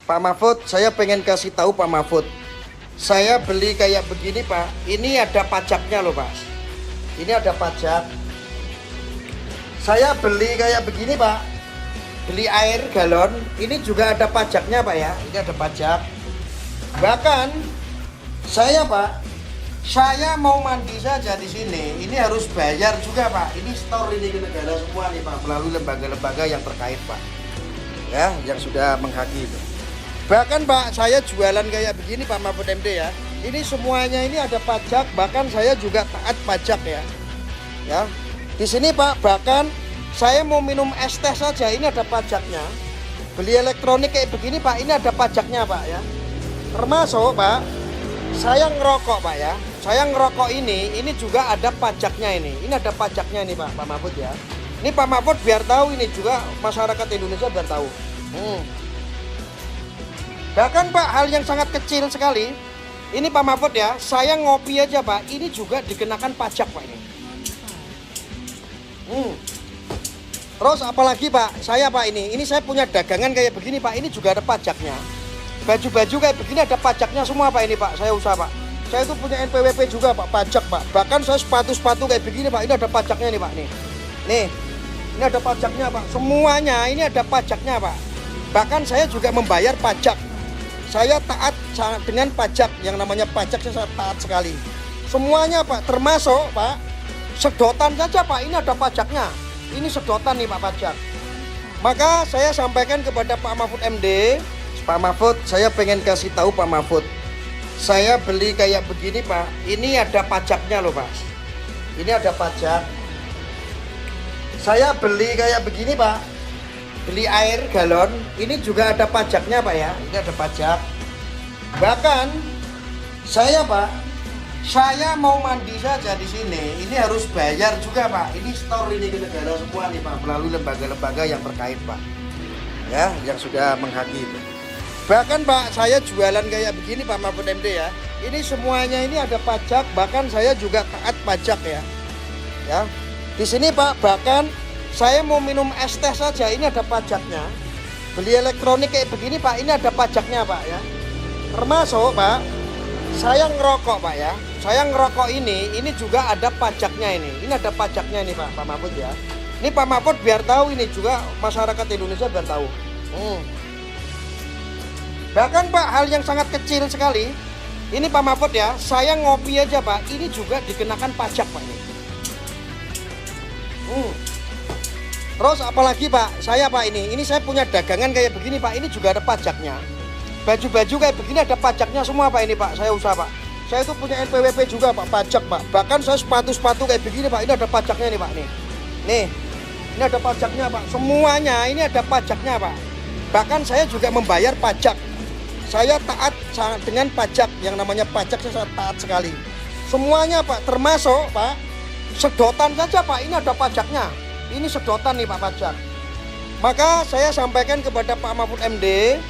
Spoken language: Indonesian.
Pak Mahfud, saya pengen kasih tahu Pak Mahfud. Saya beli kayak begini Pak, ini ada pajaknya loh Pak. Ini ada pajak. Saya beli kayak begini Pak, beli air galon, ini juga ada pajaknya Pak ya. Ini ada pajak. Bahkan saya Pak, saya mau mandi saja di sini, ini harus bayar juga Pak. Ini store ini ke negara semua nih Pak, melalui lembaga-lembaga yang terkait Pak. Ya, yang sudah menghaki itu. Bahkan Pak, saya jualan kayak begini Pak Mahfud MD ya. Ini semuanya ini ada pajak, bahkan saya juga taat pajak ya. Ya. Di sini Pak, bahkan saya mau minum es teh saja ini ada pajaknya. Beli elektronik kayak begini Pak, ini ada pajaknya Pak ya. Termasuk Pak, saya ngerokok Pak ya. Saya ngerokok ini juga ada pajaknya ini. Ini ada pajaknya nih Pak Mahfud ya. Ini Pak Mahfud biar tahu, ini juga masyarakat Indonesia biar tahu. Bahkan Pak, hal yang sangat kecil sekali. Ini Pak Mahfud ya, saya ngopi aja Pak, ini juga dikenakan pajak Pak ini. Terus apalagi Pak, saya Pak ini saya punya dagangan kayak begini Pak, ini juga ada pajaknya. Baju-baju kayak begini ada pajaknya semua Pak ini Pak, saya usaha Pak. Saya itu punya NPWP juga Pak, pajak Pak. Bahkan saya sepatu-sepatu kayak begini Pak, ini ada pajaknya nih Pak nih. Nih, ini ada pajaknya Pak, semuanya ini ada pajaknya Pak. Bahkan saya juga membayar pajak. Saya taat dengan pajak, yang namanya pajak saya taat sekali. Semuanya Pak, termasuk Pak, sedotan saja Pak, ini ada pajaknya. Ini sedotan nih Pak pajak. Maka saya sampaikan kepada Pak Mahfud MD, Pak Mahfud, saya pengen kasih tahu Pak Mahfud. Saya beli kayak begini Pak, ini ada pajaknya loh Pak. Ini ada pajak. Saya beli kayak begini Pak, beli air galon, ini juga ada pajaknya Pak ya. Ini ada pajak. Bahkan saya Pak, saya mau mandi saja di sini, ini harus bayar juga Pak. Ini store ini ke negara semua nih Pak, melalui lembaga-lembaga yang terkait Pak. Ya, yang sudah menghaki itu. Bahkan Pak, saya jualan kayak begini Pak Mahfud MD ya. Ini semuanya ini ada pajak, bahkan saya juga taat pajak ya. Ya. Di sini Pak, bahkan saya mau minum es teh saja ini ada pajaknya. Beli elektronik kayak begini Pak, ini ada pajaknya Pak ya. Termasuk Pak, saya ngerokok Pak ya. Saya ngerokok ini juga ada pajaknya ini. Ini ada pajaknya nih Pak Mahfud ya. Ini Pak Mahfud biar tahu, ini juga masyarakat Indonesia biar tahu. Bahkan Pak, hal yang sangat kecil sekali. Ini Pak Mahfud ya, saya ngopi aja Pak, ini juga dikenakan pajak Pak ini. Terus apalagi Pak, saya Pak ini saya punya dagangan kayak begini Pak, ini juga ada pajaknya. Baju-baju kayak begini ada pajaknya semua Pak ini Pak, saya usaha Pak. Saya itu punya NPWP juga Pak, pajak Pak. Bahkan saya sepatu-sepatu kayak begini Pak, ini ada pajaknya nih Pak nih. Nih, ini ada pajaknya Pak, semuanya ini ada pajaknya Pak. Bahkan saya juga membayar pajak. Saya taat dengan pajak, yang namanya pajak saya taat sekali. Semuanya Pak, termasuk Pak, sedotan saja Pak, ini ada pajaknya. Ini sedotan nih Pak pajak. Maka saya sampaikan kepada Pak Mahfud MD,